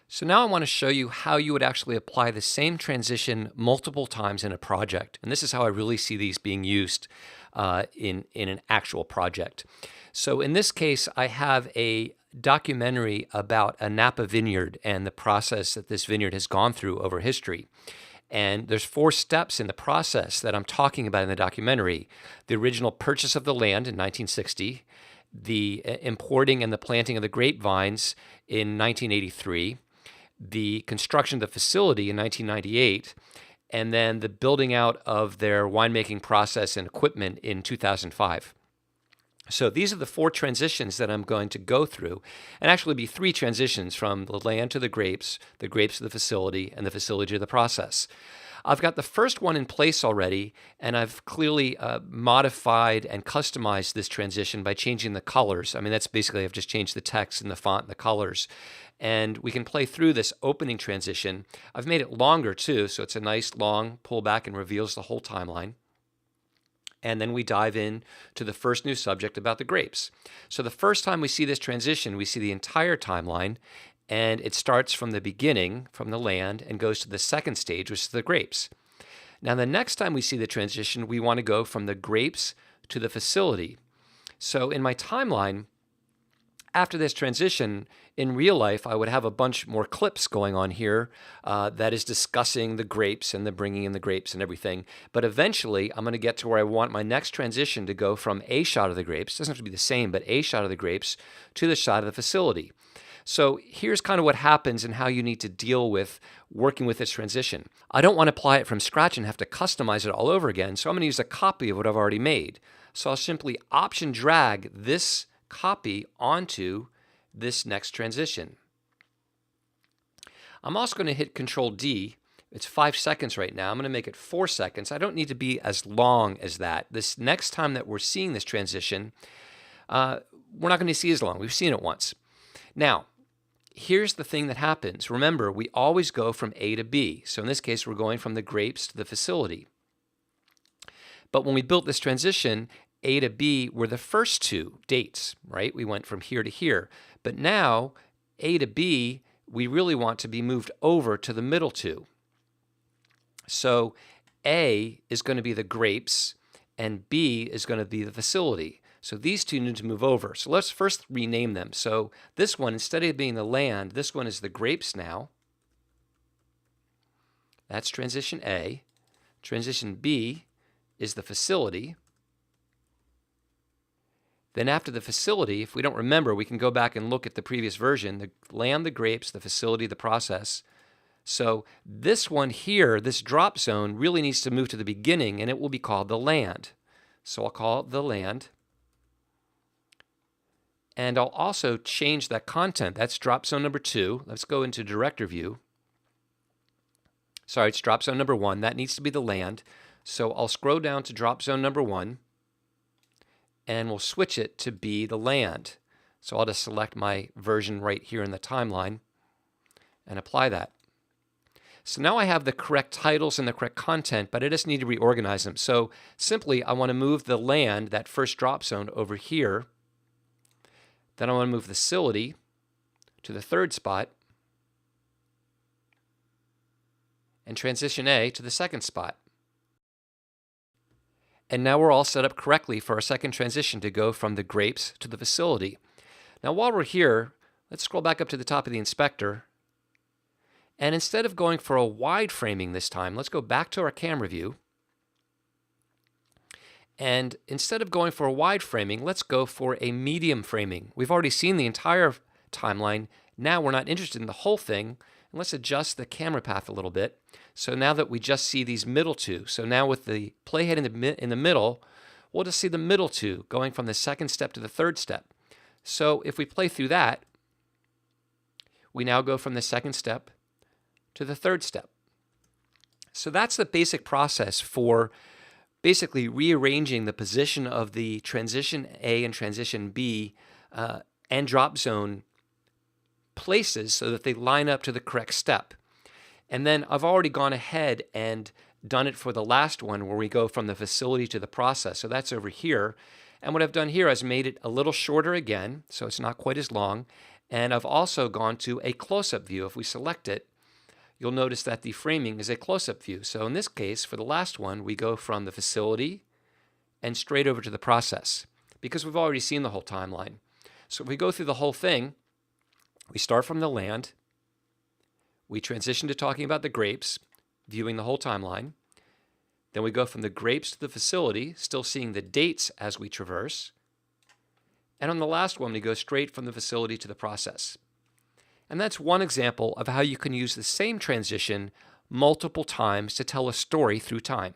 So now I want to show you how you would actually apply the same transition multiple times in a project. And this is how I really see these being used in an actual project. So in this case, I have a documentary about a Napa vineyard and the process that this vineyard has gone through over history. And there's 4 steps in the process that I'm talking about in the documentary. The original purchase of the land in 1960, the importing and the planting of the grapevines in 1983, the construction of the facility in 1998, and then the building out of their winemaking process and equipment in 2005. So these are the 4 transitions that I'm going to go through, and actually be 3 transitions from the land to the grapes to the facility, and the facility to the process. I've got the first one in place already, and I've clearly modified and customized this transition by changing the colors. I mean, that's basically, I've just changed the text and the font and the colors. And we can play through this opening transition. I've made it longer too, so it's a nice long pullback and reveals the whole timeline. And then we dive in to the first new subject about the grapes. So the first time we see this transition, we see the entire timeline, and it starts from the beginning, from the land, and goes to the second stage, which is the grapes. Now, the next time we see the transition, we want to go from the grapes to the facility. So in my timeline, after this transition, in real life, I would have a bunch more clips going on here that is discussing the grapes and the bringing in the grapes and everything. But eventually, I'm going to get to where I want my next transition to go from a shot of the grapes, it doesn't have to be the same, but a shot of the grapes, to the shot of the facility. So here's kind of what happens and how you need to deal with working with this transition. I don't want to apply it from scratch and have to customize it all over again, so I'm going to use a copy of what I've already made. So I'll simply Option drag this copy onto this next transition. I'm also going to hit Control D. It's 5 seconds right now. I'm going to make it 4 seconds. I don't need to be as long as that. This next time that we're seeing this transition, we're not going to see as long. We've seen it once. Now, here's the thing that happens. Remember, we always go from A to B. So in this case, we're going from the grapes to the facility. But when we built this transition, A to B were the first 2 dates, right? We went from here to here. But now, A to B, we really want to be moved over to the middle 2. So A is going to be the grapes, and B is going to be the facility. So these 2 need to move over. So let's first rename them. So this one, instead of being the land, this one is the grapes now. That's transition A. Transition B is the facility. Then after the facility, if we don't remember, we can go back and look at the previous version, the land, the grapes, the facility, the process. So this one here, this drop zone, really needs to move to the beginning, and it will be called the land. So I'll call it the land. And I'll also change that content. That's drop zone number 2. Let's go into director view. Sorry, it's drop zone number 1. That needs to be the land. So I'll scroll down to drop zone number 1, and we'll switch it to be the land. So I'll just select my version right here in the timeline and apply that. So now I have the correct titles and the correct content, but I just need to reorganize them. So simply, I want to move the land, that first drop zone, over here. Then I want to move the facility to the 3rd spot, and transition A to the 2nd spot. And now we're all set up correctly for our second transition to go from the grapes to the facility. Now while we're here, let's scroll back up to the top of the inspector. And instead of going for a wide framing this time, let's go back to our camera view. And instead of going for a wide framing, let's go for a medium framing. We've already seen the entire timeline. Now we're not interested in the whole thing. And let's adjust the camera path a little bit. So now that we just see these middle 2, so now with the playhead in the middle, we'll just see the middle 2 going from the 2nd step to the 3rd step. So if we play through that, we now go from the 2nd step to the 3rd step. So that's the basic process for basically rearranging the position of the transition A and transition B and drop zone places so that they line up to the correct step. And then I've already gone ahead and done it for the last one where we go from the facility to the process. So that's over here. And what I've done here is made it a little shorter again, so it's not quite as long. And I've also gone to a close-up view. If we select it, you'll notice that the framing is a close-up view. So in this case, for the last one, we go from the facility and straight over to the process because we've already seen the whole timeline. So if we go through the whole thing, we start from the land, we transition to talking about the grapes, viewing the whole timeline. Then we go from the grapes to the facility, still seeing the dates as we traverse. And on the last one, we go straight from the facility to the process. And that's one example of how you can use the same transition multiple times to tell a story through time.